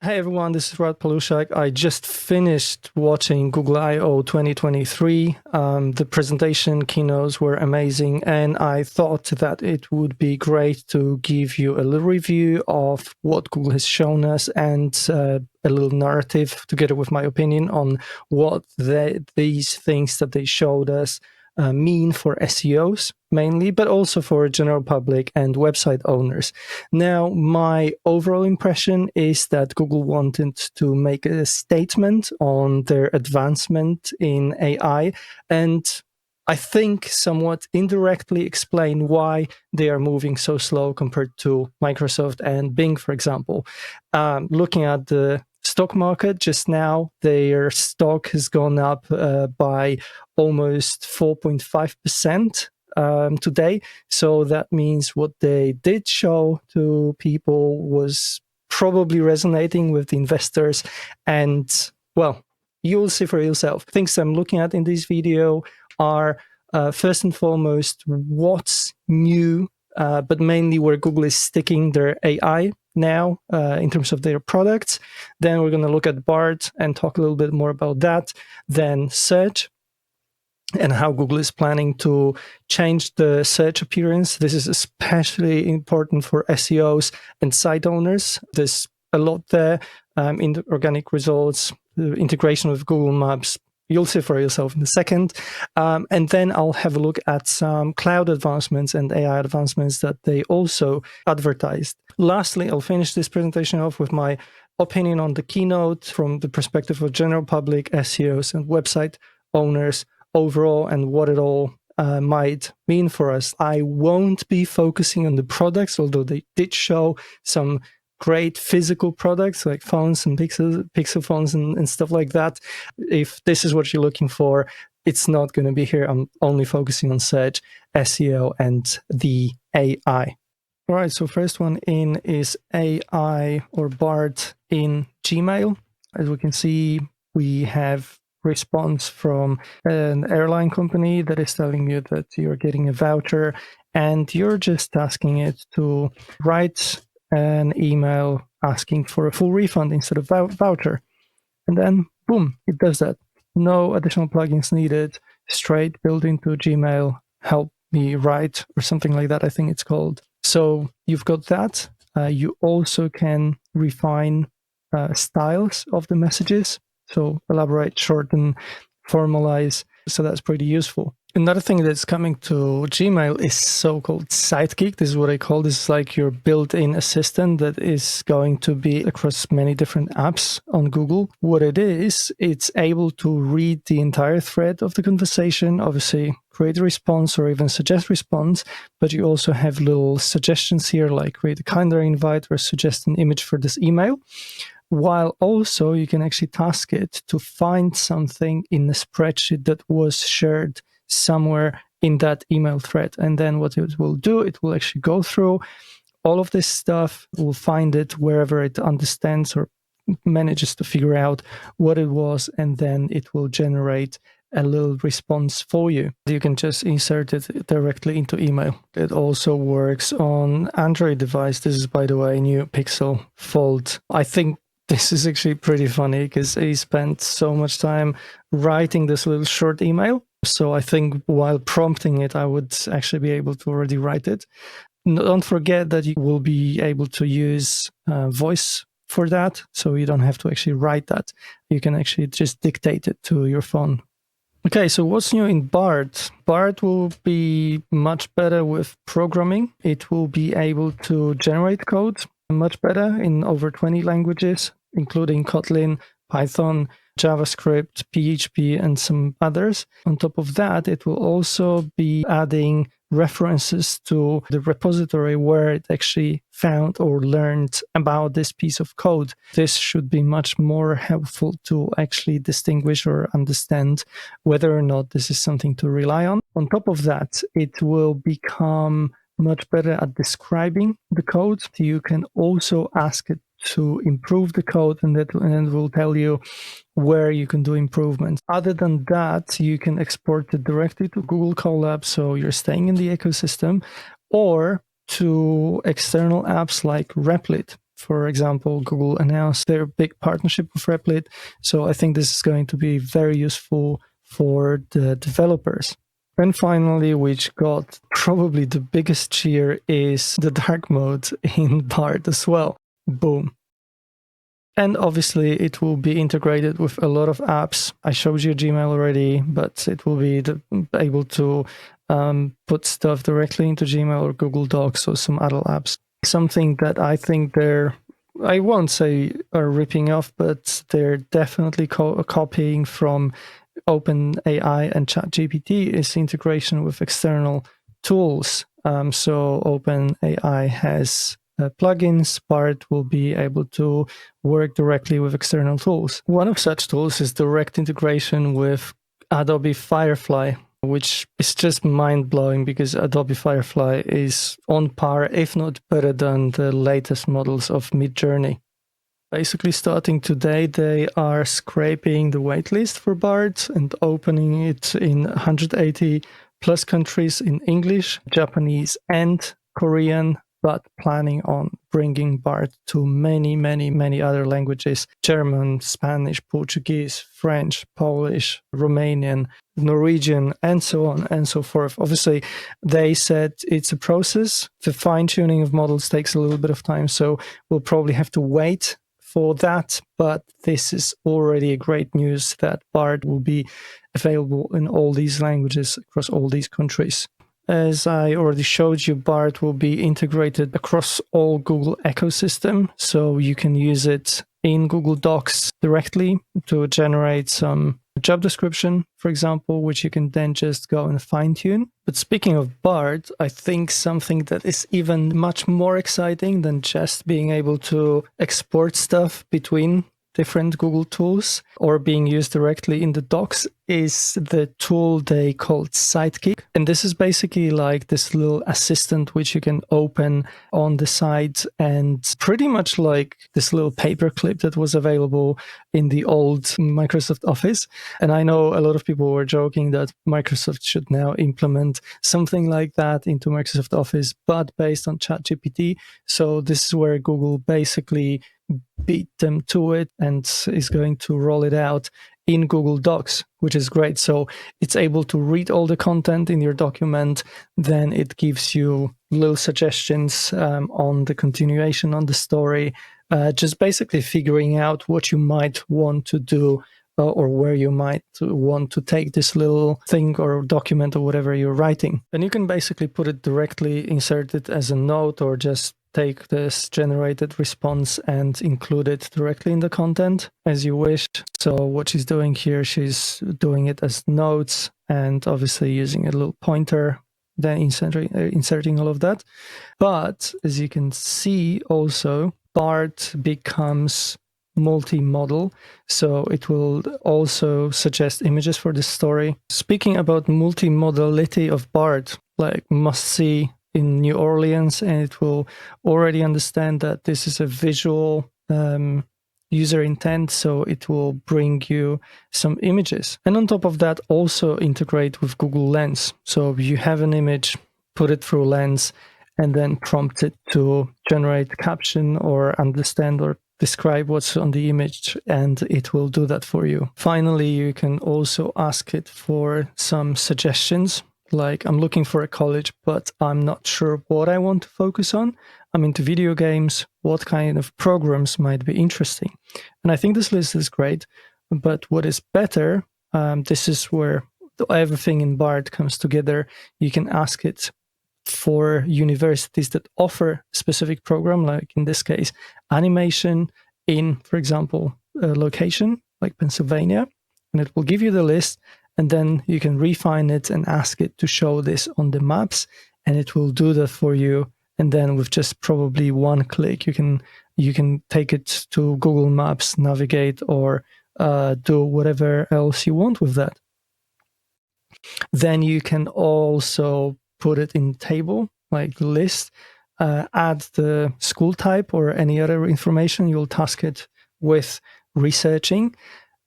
Hey everyone, this is Rad Palushak. I just finished watching Google I/O 2023. The presentation keynotes were amazing, and I thought that it would be great to give you a little review of what Google has shown us and a little narrative together with my opinion on what these things that they showed us mean for SEOs mainly, but also for general public and website owners. Now, my overall impression is that Google wanted to make a statement on their advancement in AI, and I think somewhat indirectly explain why they are moving so slow compared to Microsoft and Bing, for example. Looking at the stock market just now, their stock has gone up by almost 4.5% today. So that means what they did show to people was probably resonating with the investors. And well, you'll see for yourself. Things I'm looking at in this video are first and foremost, what's new, but mainly where Google is sticking their AI now in terms of their products. Then we're going to look at BART and talk a little bit more about that. Then search and how Google is planning to change the search appearance. This is especially important for SEOs and site owners. There's a lot there in the organic results, the integration with Google Maps. You'll see for yourself in a second. And then I'll have a look at some cloud advancements and AI advancements that they also advertised. Lastly, I'll finish this presentation off with my opinion on the keynote from the perspective of general public, SEOs, and website owners overall, and what it all might mean for us. I won't be focusing on the products, although they did show some great physical products like phones and pixel phones and stuff like that. If this is what you're looking for, it's not going to be here. I'm only focusing on search, SEO, and the AI. All right, so first one in is AI or BART in Gmail. As we can see, we have response from an airline company that is telling you that you're getting a voucher and you're just asking it to write an email asking for a full refund instead of voucher. And then, boom, it does that. No additional plugins needed, straight built into Gmail, help me write, or something like that, I think it's called. So you've got that. You also can refine styles of the messages. So elaborate, shorten, formalize. So that's pretty useful. Another thing that's coming to Gmail is so-called Sidekick. This is what I call this. Is like your built-in assistant that is going to be across many different apps on Google. What it is, it's able to read the entire thread of the conversation, obviously create a response or even suggest response, but you also have little suggestions here like create a calendar invite or suggest an image for this email. While also you can actually task it to find something in the spreadsheet that was shared somewhere in that email thread. And then what it will do, it will actually go through all of this stuff, will find it wherever it understands or manages to figure out what it was, and then it will generate a little response for you. You can just insert it directly into email. It also works on Android device. This is, by the way, new Pixel Fold. I think this is actually pretty funny because he spent so much time writing this little short email. So I think while prompting it, I would actually be able to already write it. Don't forget that you will be able to use voice for that. So you don't have to actually write that. You can actually just dictate it to your phone. Okay, so what's new in BART? BART will be much better with programming. It will be able to generate code much better in over 20 languages, including Kotlin, Python, JavaScript, PHP, and some others. On top of that, it will also be adding references to the repository where it actually found or learned about this piece of code. This should be much more helpful to actually distinguish or understand whether or not this is something to rely on. On top of that, it will become much better at describing the code. You can also ask it to improve the code, and it will tell you where you can do improvements. Other than that, you can export it directly to Google Colab, so you're staying in the ecosystem, or to external apps like Replit. For example, Google announced their big partnership with Replit. So I think this is going to be very useful for the developers. And finally, which got probably the biggest cheer, is the dark mode in Bard as well. Boom. And obviously, it will be integrated with a lot of apps. I showed you Gmail already, but it will be able to put stuff directly into Gmail or Google Docs or some other apps. Something that I think I won't say are ripping off, but they're definitely copying from OpenAI and ChatGPT is integration with external tools. So OpenAI has plugins. Bard will be able to work directly with external tools. One of such tools is direct integration with Adobe Firefly, which is just mind-blowing because Adobe Firefly is on par, if not better than the latest models of Midjourney. Basically, starting today, they are scraping the waitlist for Bard and opening it in 180 plus countries in English, Japanese, and Korean, but planning on bringing Bard to many, many, many other languages: German, Spanish, Portuguese, French, Polish, Romanian, Norwegian, and so on and so forth. Obviously, they said it's a process. The fine-tuning of models takes a little bit of time, so we'll probably have to wait for that, but this is already a great news that Bard will be available in all these languages across all these countries. As I already showed you, Bard will be integrated across all Google ecosystem, so you can use it in Google Docs directly to generate some job description, for example, which you can then just go and fine-tune. But speaking of Bard, I think something that is even much more exciting than just being able to export stuff between different Google tools or being used directly in the docs is the tool they called Sidekick. And this is basically like this little assistant which you can open on the side, and pretty much like this little paperclip that was available in the old Microsoft Office. And I know a lot of people were joking that Microsoft should now implement something like that into Microsoft Office, but based on ChatGPT. So this is where Google basically beat them to it and is going to roll it out in Google Docs, which is great. So it's able to read all the content in your document. Then it gives you little suggestions on the continuation, on the story, just basically figuring out what you might want to do or where you might want to take this little thing or document or whatever you're writing. And you can basically put it directly, insert it as a note, or just take this generated response and include it directly in the content as you wish. So what she's doing here, she's doing it as notes and obviously using a little pointer, then inserting all of that. But as you can see also, Bard becomes multimodal, so it will also suggest images for the story. Speaking about multimodality of Bard, like must see in New Orleans, and it will already understand that this is a visual user intent, so it will bring you some images. And on top of that, also integrate with Google Lens. So you have an image, put it through Lens, and then prompt it to generate caption or understand or describe what's on the image, and it will do that for you. Finally, you can also ask it for some suggestions. Like, I'm looking for a college, but I'm not sure what I want to focus on. I'm into video games. What kind of programs might be interesting? And I think this list is great, but what is better, this is where everything in Bard comes together. You can ask it for universities that offer a specific program, like in this case, animation in, for example, a location like Pennsylvania, and it will give you the list. And then you can refine it and ask it to show this on the maps, and it will do that for you. And then with just probably one click, you can take it to Google Maps, navigate, or do whatever else you want with that. Then you can also put it in table, like the list, add the school type or any other information. You'll task it with researching.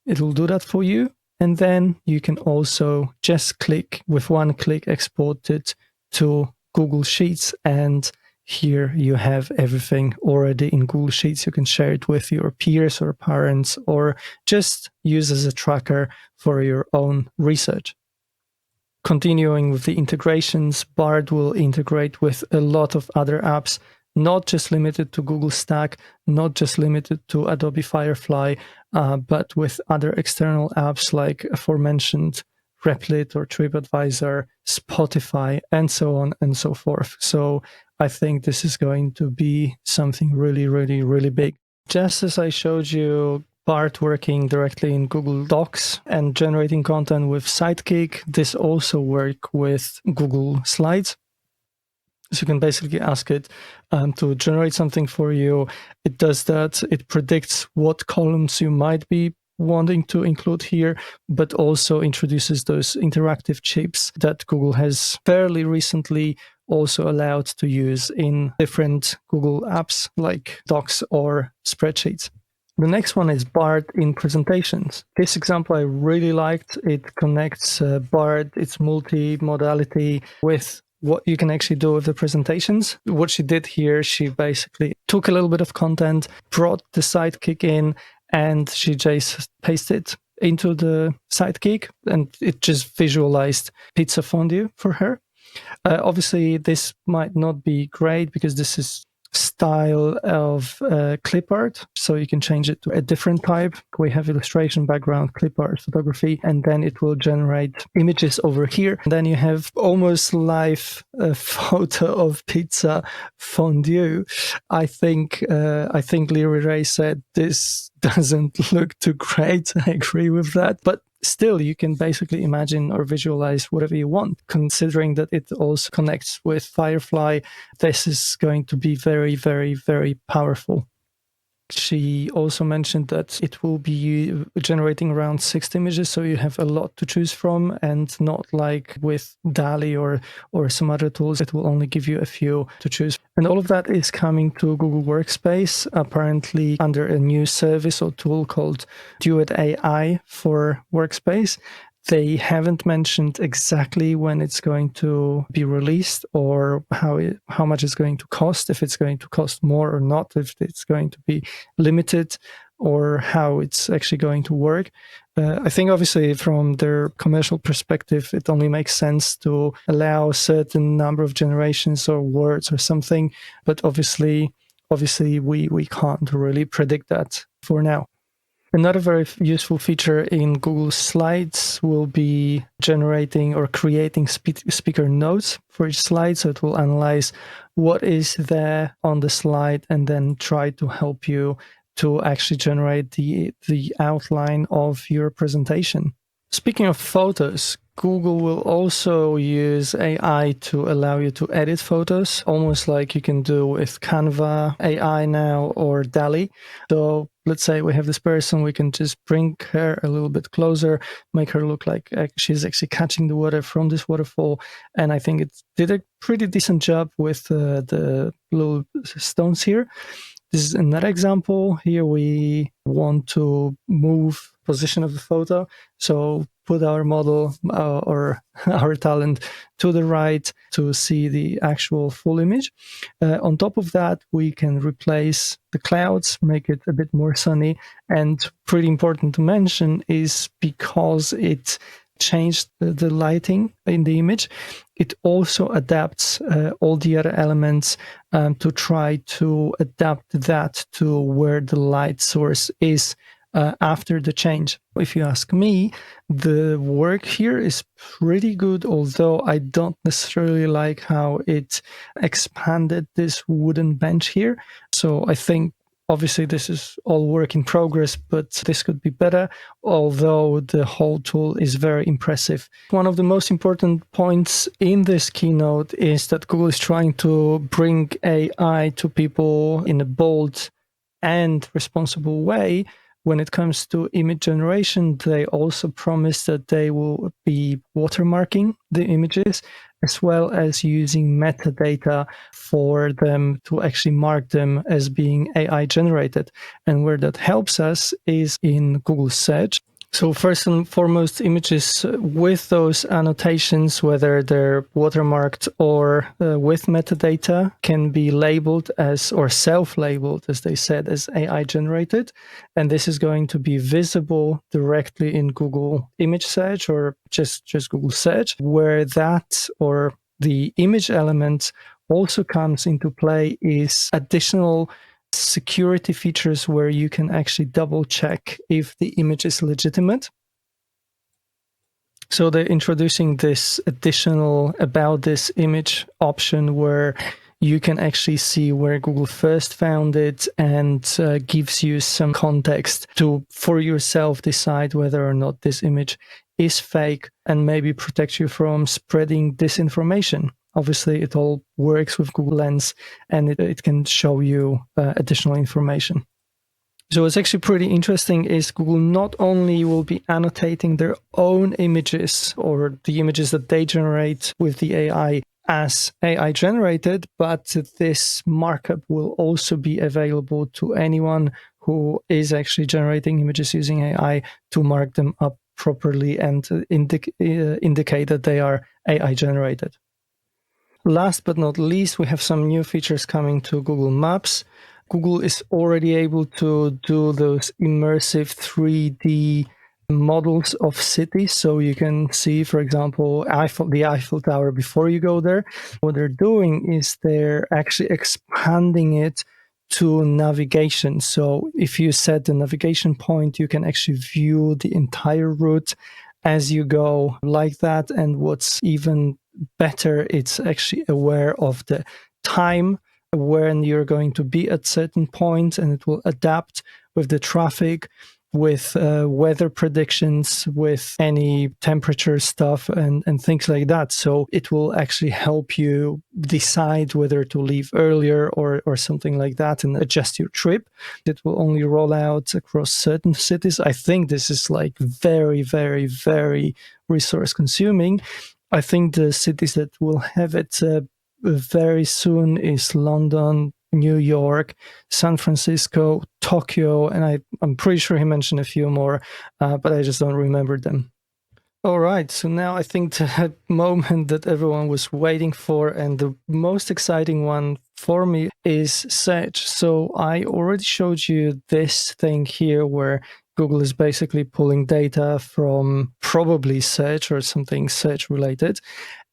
It will do that for you. And then you can also just click with one click, export it to Google Sheets, and here you have everything already in Google Sheets. You can share it with your peers or parents, or just use as a tracker for your own research. Continuing with the integrations, Bard will integrate with a lot of other apps, not just limited to Google Stack, not just limited to Adobe Firefly, but with other external apps like aforementioned Replit or TripAdvisor, Spotify, and so on and so forth. So I think this is going to be something really, really, really big. Just as I showed you Bard working directly in Google Docs and generating content with Sidekick, this also works with Google Slides. So you can basically ask it to generate something for you. It does that. It predicts what columns you might be wanting to include here, but also introduces those interactive chips that Google has fairly recently also allowed to use in different Google apps like Docs or spreadsheets. The next one is Bard in presentations. This example I really liked. It connects Bard, its multimodality, with what you can actually do with the presentations. What she did here, she basically took a little bit of content, brought the Sidekick in, and she just pasted it into the Sidekick, and it just visualized pizza fondue for her. Obviously, this might not be great because this is style of clip art, so you can change it to a different type. We have illustration, background, clip art, photography, and then it will generate images over here. And then you have almost live photo of pizza fondue. I think Leary Ray said this doesn't look too great. I agree with that, but still, you can basically imagine or visualize whatever you want. Considering that it also connects with Firefly, this is going to be very, very, very powerful. She also mentioned that it will be generating around 6 images, so you have a lot to choose from, and not like with DALL-E or some other tools, it will only give you a few to choose. And all of that is coming to Google Workspace, apparently under a new service or tool called Duet AI for Workspace. They haven't mentioned exactly when it's going to be released or how much it's going to cost, if it's going to cost more or not, if it's going to be limited, or how it's actually going to work. I think obviously from their commercial perspective, it only makes sense to allow a certain number of generations or words or something, but obviously we can't really predict that for now. Another very useful feature in Google Slides will be generating or creating speaker notes for each slide. So it will analyze what is there on the slide and then try to help you to actually generate the outline of your presentation. Speaking of photos, Google will also use AI to allow you to edit photos, almost like you can do with Canva AI now or DALL-E. So let's say we have this person, we can just bring her a little bit closer, make her look like she's actually catching the water from this waterfall. And I think it did a pretty decent job with the little stones here. This is another example. Here we want to move position of the photo. So put our model or our talent to the right to see the actual full image. On top of that, we can replace the clouds, make it a bit more sunny. And pretty important to mention is because it changed the lighting in the image, it also adapts all the other elements to try to adapt that to where the light source is after the change. If you ask me, the work here is pretty good, although I don't necessarily like how it expanded this wooden bench here. So I think obviously this is all work in progress, but this could be better, although the whole tool is very impressive. One of the most important points in this keynote is that Google is trying to bring AI to people in a bold and responsible way. When it comes to image generation, they also promise that they will be watermarking the images, as well as using metadata for them to actually mark them as being AI generated. And where that helps us is in Google Search. So first and foremost, images with those annotations, whether they're watermarked or with metadata, can be labeled as, or self-labeled, as they said, as AI generated. And this is going to be visible directly in Google image search or just Google search, where that or the image element also comes into play is additional security features where you can actually double check if the image is legitimate. So they're introducing this additional about this image option where you can actually see where Google first found it and gives you some context to, for yourself, decide whether or not this image is fake and maybe protect you from spreading disinformation. Obviously, it all works with Google Lens and it can show you additional information. So what's actually pretty interesting is Google not only will be annotating their own images or the images that they generate with the AI as AI generated, but this markup will also be available to anyone who is actually generating images using AI to mark them up properly and indicate that they are AI generated. Last but not least, we have some new features coming to Google Maps. Google is already able to do those immersive 3D models of cities. So you can see, for example, the Eiffel Tower before you go there. What they're doing is they're actually expanding it to navigation. So if you set the navigation point, you can actually view the entire route as you go like that. And what's even better, it's actually aware of the time when you're going to be at certain points, and it will adapt with the traffic, with weather predictions, with any temperature stuff and things like that. So it will actually help you decide whether to leave earlier or something like that and adjust your trip. It will only roll out across certain cities. I think this is like very, very, very resource consuming. I think the cities that will have it very soon is London, New York, San Francisco, Tokyo, and I'm pretty sure he mentioned a few more, but I just don't remember them. All right, so now I think the moment that everyone was waiting for and the most exciting one for me is search. So I already showed you this thing here where Google is basically pulling data from probably search or something search related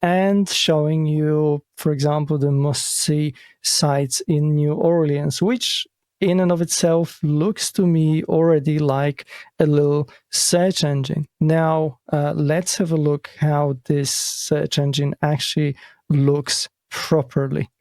and showing you, for example, the must-see sites in New Orleans, which in and of itself looks to me already like a little search engine. Now, let's have a look how this search engine actually looks properly.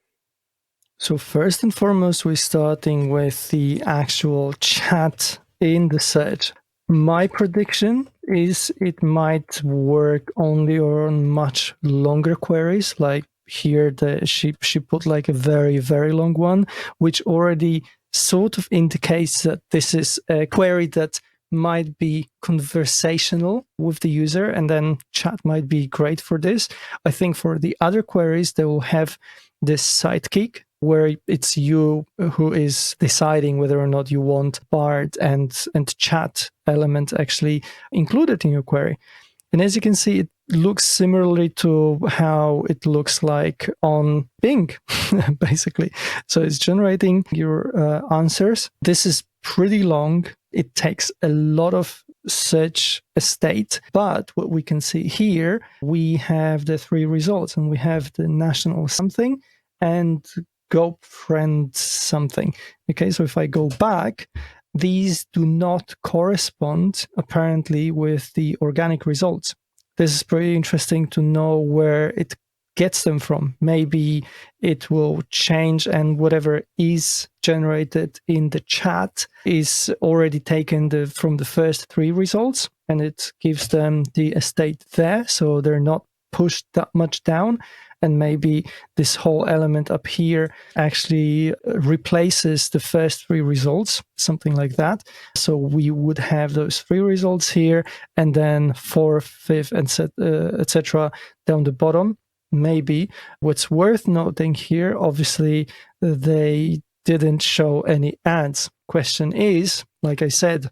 So first and foremost, we're starting with the actual chat in the search. My prediction is it might work only on much longer queries. Like here, she put like a very, very long one, which already sort of indicates that this is a query that might be conversational with the user, and then chat might be great for this. I think for the other queries, they will have this sidekick where it's you who is deciding whether or not you want BART and chat element actually included in your query. And as you can see, it looks similarly to how it looks like on Bing, basically. So it's generating your answers. This is pretty long. It takes a lot of search estate, but what we can see here, we have the three results, and we have the national something and girlfriend something. Okay, so if I go back, these do not correspond apparently with the organic results. This is pretty interesting to know where it gets them from. Maybe it will change and whatever is generated in the chat is already taken from the first three results, and it gives them the estate there, so they're not pushed that much down. And maybe this whole element up here actually replaces the first three results, something like that. So we would have those three results here, and then fourth, fifth, and etc. down the bottom. Maybe what's worth noting here, obviously, they didn't show any ads. Question is, like I said,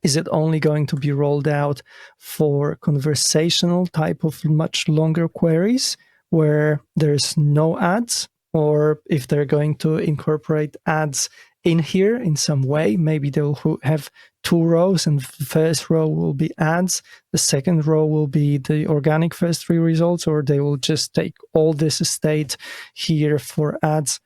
Is it only going to be rolled out for conversational type of much longer queries where there's no ads? Or if they're going to incorporate ads in here in some way, maybe they'll have 2 rows, and the first row will be ads, the second row will be the organic first 3 results, or they will just take all this estate here for ads.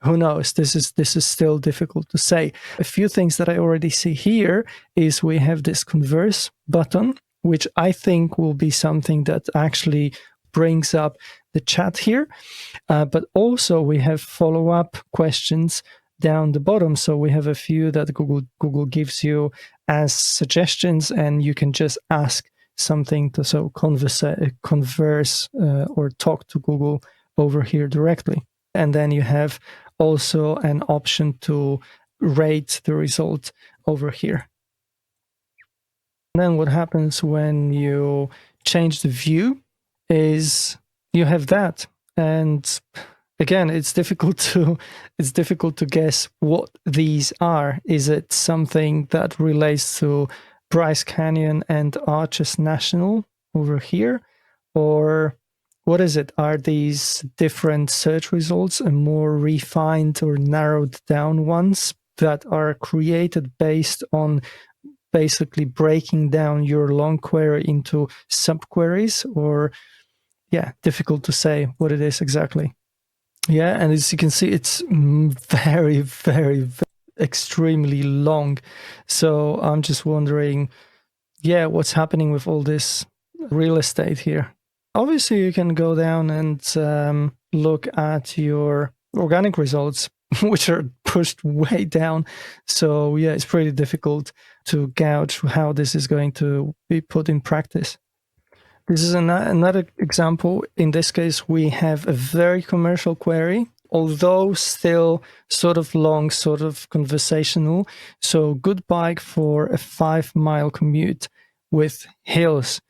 Who knows? This is still difficult to say. A few things that I already see here is we have this converse button, which I think will be something that actually brings up the chat here. But also we have follow-up questions down the bottom. So we have a few that Google gives you as suggestions, and you can just ask something to converse or talk to Google over here directly. And then you have also an option to rate the result over here. And then what happens when you change the view is you have that. And again, it's difficult to guess what these are. Is it something that relates to Bryce Canyon and Arches National over here? Or what is it? Are these different search results and more refined or narrowed down ones that are created based on basically breaking down your long query into subqueries? Or, yeah, difficult to say what it is exactly. Yeah, and as you can see, it's very, very, very extremely long. So I'm just wondering, yeah, what's happening with all this real estate here? Obviously, you can go down and look at your organic results, which are pushed way down. So yeah, it's pretty difficult to gauge how this is going to be put in practice. This is another example. In this case, we have a very commercial query, although still sort of long, sort of conversational. So good bike for a 5-mile commute with hills.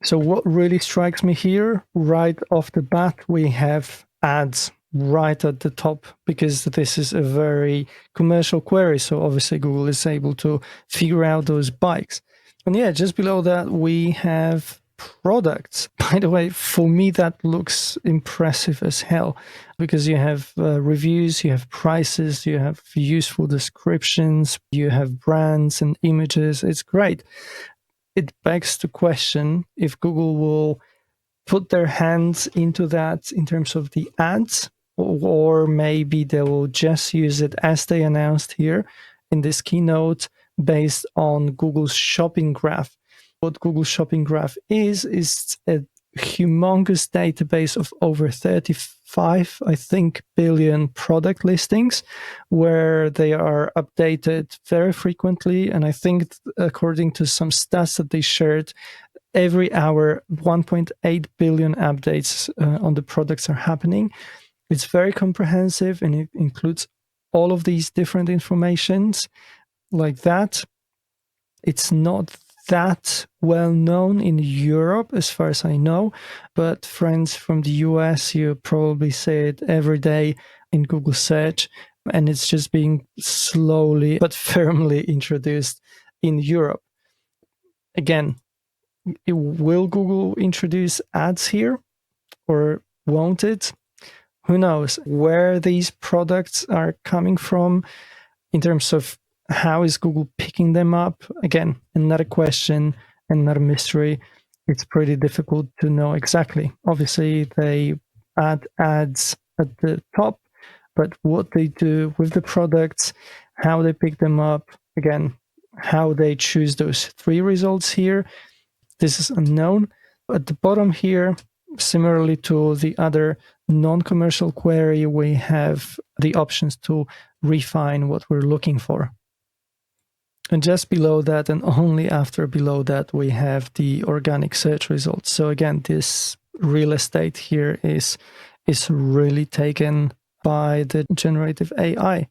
So what really strikes me here, right off the bat, we have ads right at the top, because this is a very commercial query. So obviously Google is able to figure out those bikes. And yeah, just below that, we have products. By the way, for me, that looks impressive as hell, because you have reviews, you have prices, you have useful descriptions, you have brands and images. It's great. It begs the question if Google will put their hands into that in terms of the ads, or maybe they will just use it as they announced here in this keynote based on Google's shopping graph. What Google Shopping Graph is a humongous database of over 35, I think, billion product listings, where they are updated very frequently. And I think, according to some stats that they shared, every hour 1.8 billion updates on the products are happening. It's very comprehensive, and it includes all of these different informations like that. It's not that well known in Europe, as far as I know, but friends from the US, you probably see it every day in Google search, and it's just being slowly but firmly introduced in Europe. Again, will Google introduce ads here, or won't it? Who knows where these products are coming from in terms of how is Google picking them up? Again, another question, another mystery. It's pretty difficult to know exactly. Obviously, they add ads at the top, but what they do with the products, how they pick them up, again, how they choose those 3 results here, this is unknown. At the bottom here, similarly to the other non-commercial query, we have the options to refine what we're looking for. And just below that, and only after below that, we have the organic search results. So again, this real estate here is really taken by the generative AI.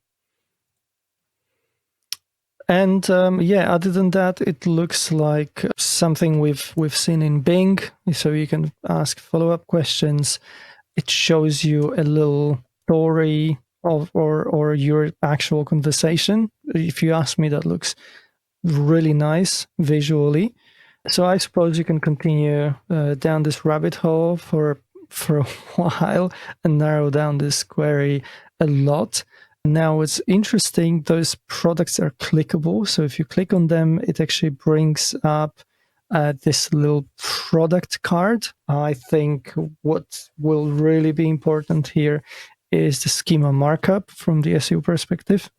And yeah, other than that, it looks like something we've seen in Bing. So you can ask follow-up questions. It shows you a little story of or your actual conversation. If you ask me, that looks really nice visually. So I suppose you can continue down this rabbit hole for a while and narrow down this query a lot. Now, what's interesting, those products are clickable. So if you click on them, it actually brings up this little product card. I think what will really be important here is the schema markup from the SEO perspective,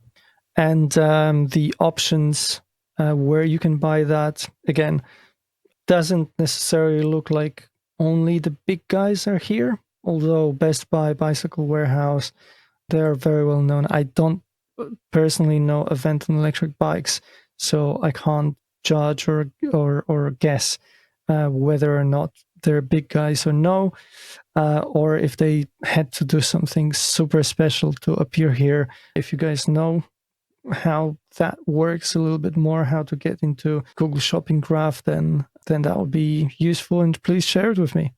and the options where you can buy that. Again, doesn't necessarily look like only the big guys are here, although Best Buy, Bicycle Warehouse, they're very well known. I don't personally know Event and Electric Bikes, so I can't judge or guess whether or not they're big guys or no, or if they had to do something super special to appear here. If you guys know how that works a little bit more, how to get into Google Shopping Graph, then that would be useful, and please share it with me.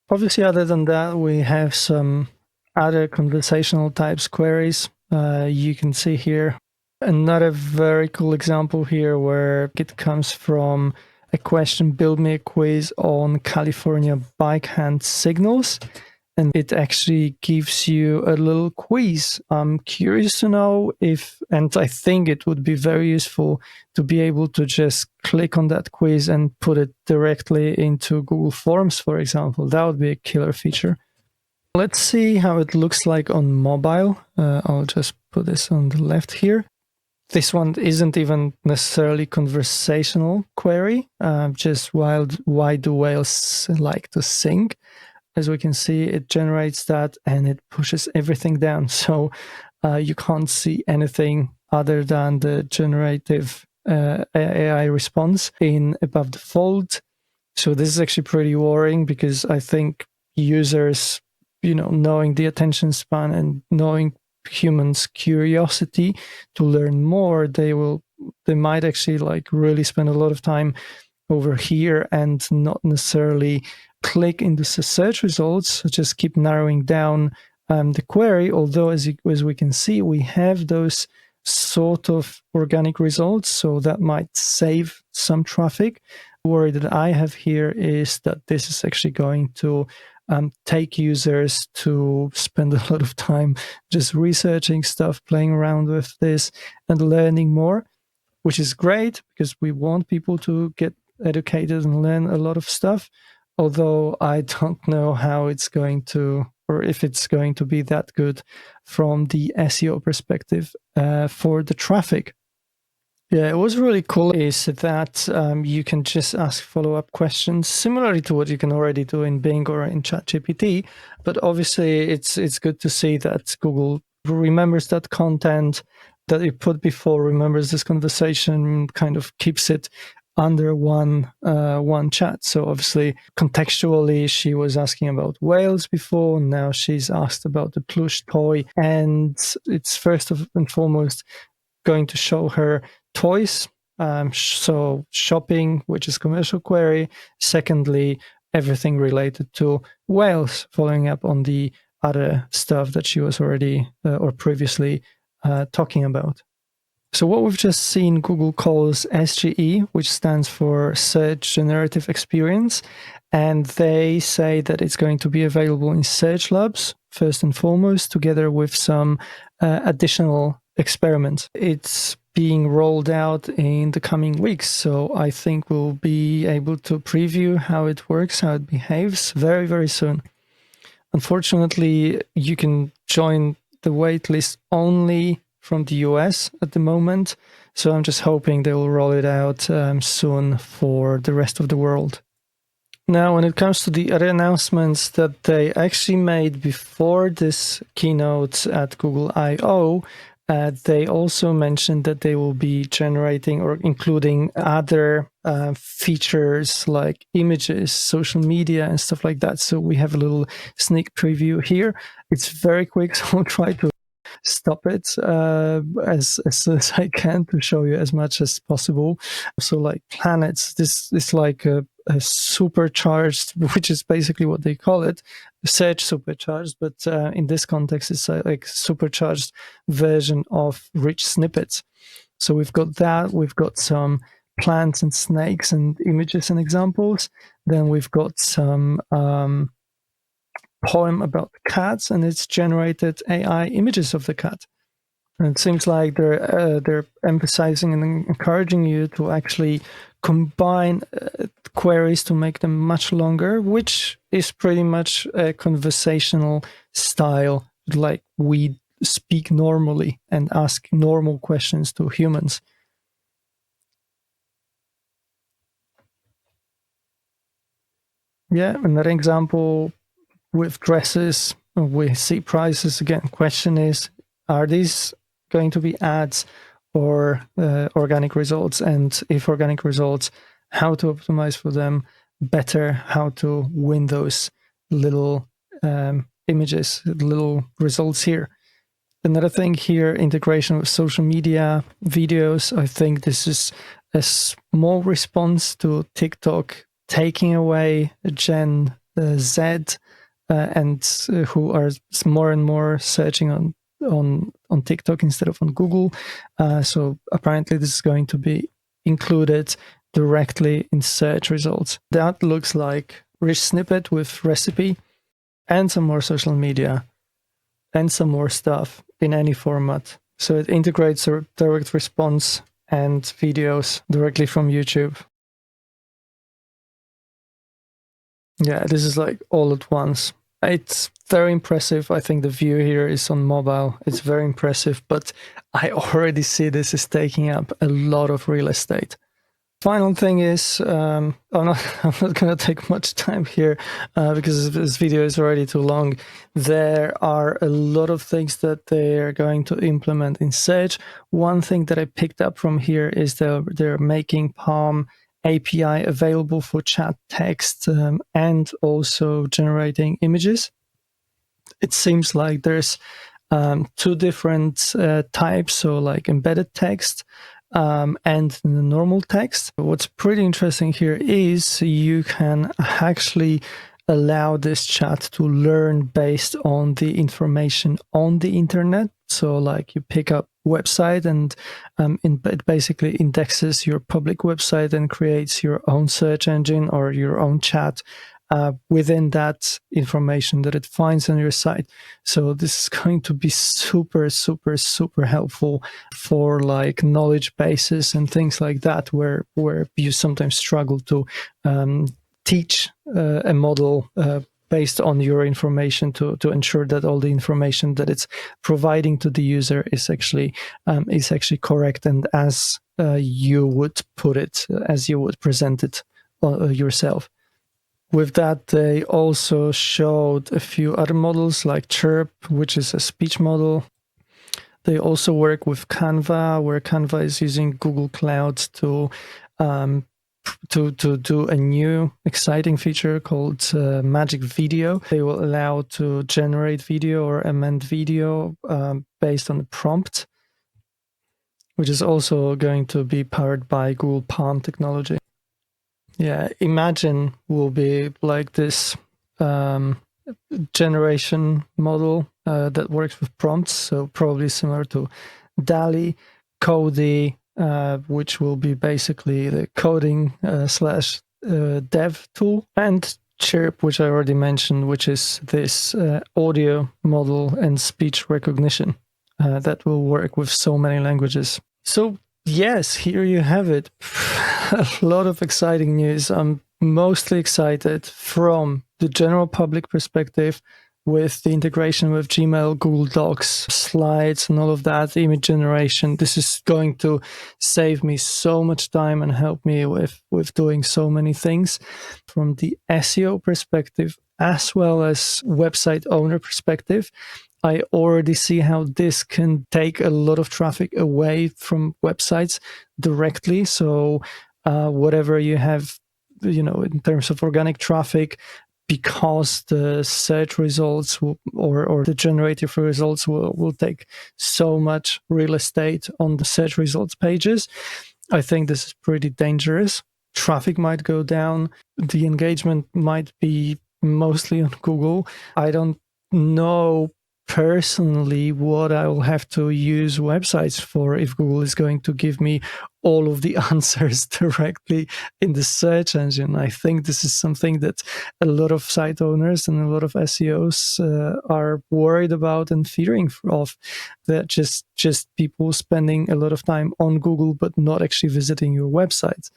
Obviously, other than that, we have some other conversational types queries. You can see here another very cool example here where it comes from a question: build me a quiz on California bike hand signals. And it actually gives you a little quiz. I'm curious to know if, and I think it would be very useful to be able to just click on that quiz and put it directly into Google Forms, for example. That would be a killer feature. Let's see how it looks like on mobile. I'll just put this on the left here. This one isn't even necessarily conversational query, just why do whales like to sing? As we can see, it generates that and it pushes everything down. So you can't see anything other than the generative AI response above the fold. So this is actually pretty worrying, because I think users, knowing the attention span and knowing humans' curiosity to learn more, they might actually really spend a lot of time over here and not necessarily click into the search results. So just keep narrowing down the query. Although as we can see, we have those sort of organic results, so that might save some traffic. The worry that I have here is that this is actually going to take users to spend a lot of time just researching stuff, playing around with this and learning more, which is great because we want people to get educated and learn a lot of stuff. Although I don't know how it's going to, or if it's going to be that good from the SEO perspective for the traffic. Yeah, it was really cool is that you can just ask follow-up questions similarly to what you can already do in Bing or in ChatGPT. But obviously, it's good to see that Google remembers that content that you put before, remembers this conversation, kind of keeps it under one chat. So obviously, contextually, she was asking about whales before. Now she's asked about the plush toy, and it's first and foremost going to show her toys. So shopping, which is commercial query. Secondly, everything related to whales, following up on the other stuff that she was already or previously talking about. So what we've just seen, Google calls SGE, which stands for Search Generative Experience, and they say that it's going to be available in Search Labs, first and foremost, together with some additional experiments. It's being rolled out in the coming weeks, so I think we'll be able to preview how it works, how it behaves very, very soon. Unfortunately, you can join the waitlist only from the US at the moment, so I'm just hoping they will roll it out soon for the rest of the world. Now, when it comes to the other announcements that they actually made before this keynote at Google I/O, they also mentioned that they will be generating or including other features like images, social media, and stuff like that. So we have a little sneak preview here. It's very quick, so I'll try to stop it as soon as I can to show you as much as possible. So like planets, this is like a supercharged, which is basically what they call it, search supercharged, but in this context, it's like supercharged version of rich snippets. So we've got that. We've got some plants and snakes and images and examples. Then we've got some poem about cats, and it's generated AI images of the cat. And it seems like they're emphasizing and encouraging you to actually combine queries to make them much longer, which is pretty much a conversational style, like we speak normally and ask normal questions to humans. Yeah, another example with dresses, we see prices again. Question is, are these going to be ads or organic results? And if organic results, how to optimize for them better, how to win those little images, little results here. Another thing here, integration with social media videos. I think this is a small response to TikTok taking away Gen Z and who are more and more searching on TikTok instead of on Google. So apparently this is going to be included directly in search results. That looks like rich snippet with recipe and some more social media and some more stuff in any format. So it integrates a direct response and videos directly from YouTube. Yeah, this is like all at once. It's very impressive. I think the view here is on mobile. It's very impressive, but I already see this is taking up a lot of real estate. Final thing is, I'm not going to take much time here because this video is already too long. There are a lot of things that they're going to implement in Search. One thing that I picked up from here is they're making Palm API available for chat text and also generating images. It seems like there's two different types, so like embedded text and the normal text. What's pretty interesting here is you can actually allow this chat to learn based on the information on the internet. So like you pick up website and it basically indexes your public website and creates your own search engine or your own chat within that information that it finds on your site. So this is going to be super, super, super helpful for like knowledge bases and things like that, where you sometimes struggle to teach a model based on your information to ensure that all the information that it's providing to the user is actually correct and as you would put it, as you would present it yourself. With that, they also showed a few other models like Chirp, which is a speech model. They also work with Canva, where Canva is using Google Cloud to do a new exciting feature called Magic Video. They will allow to generate video or amend video based on the prompt, which is also going to be powered by Google Palm technology. Yeah, Imagine will be like this generation model that works with prompts, so probably similar to DALL-E, Cody, which will be basically the coding slash dev tool, and Chirp, which I already mentioned, which is this audio model and speech recognition that will work with so many languages. So yes, here you have it. A lot of exciting news. I'm mostly excited from the general public perspective with the integration with Gmail, Google Docs, slides, and all of that, image generation. This is going to save me so much time and help me with doing so many things. From the SEO perspective, as well as website owner perspective, I already see how this can take a lot of traffic away from websites directly. So whatever you have, in terms of organic traffic, because the search results or the generative results will take so much real estate on the search results pages, I think this is pretty dangerous. Traffic might go down. The engagement might be mostly on Google. I don't know personally what I will have to use websites for if Google is going to give me all of the answers directly in the search engine. I think this is something that a lot of site owners and a lot of SEOs are worried about and fearing of, that just people spending a lot of time on Google but not actually visiting your website.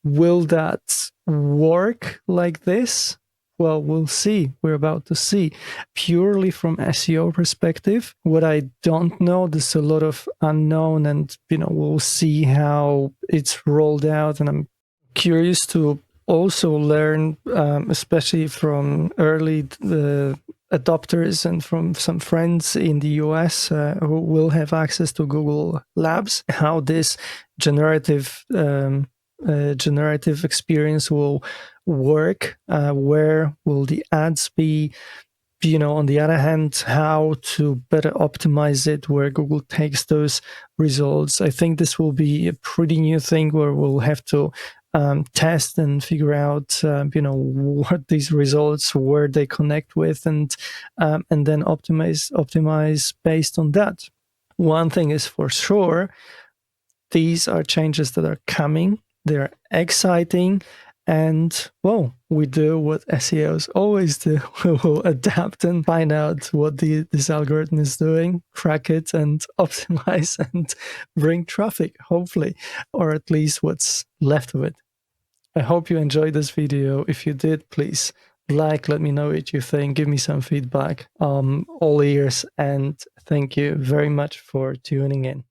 Will that work like this? Well, we'll see. We're about to see. Purely from SEO perspective, what I don't know, there's a lot of unknown, and we'll see how it's rolled out. And I'm curious to also learn, especially from early adopters and from some friends in the US who will have access to Google Labs, how this generative experience will work. Where will the ads be? On the other hand, how to better optimize it, where Google takes those results. I think this will be a pretty new thing where we'll have to test and figure out, what these results, where they connect with, and then optimize based on that. One thing is for sure, these are changes that are coming. They're exciting. And, well, we do what SEOs always do. We will adapt and find out what this algorithm is doing, crack it and optimize and bring traffic, hopefully, or at least what's left of it. I hope you enjoyed this video. If you did, please let me know what you think. Give me some feedback. All ears, and thank you very much for tuning in.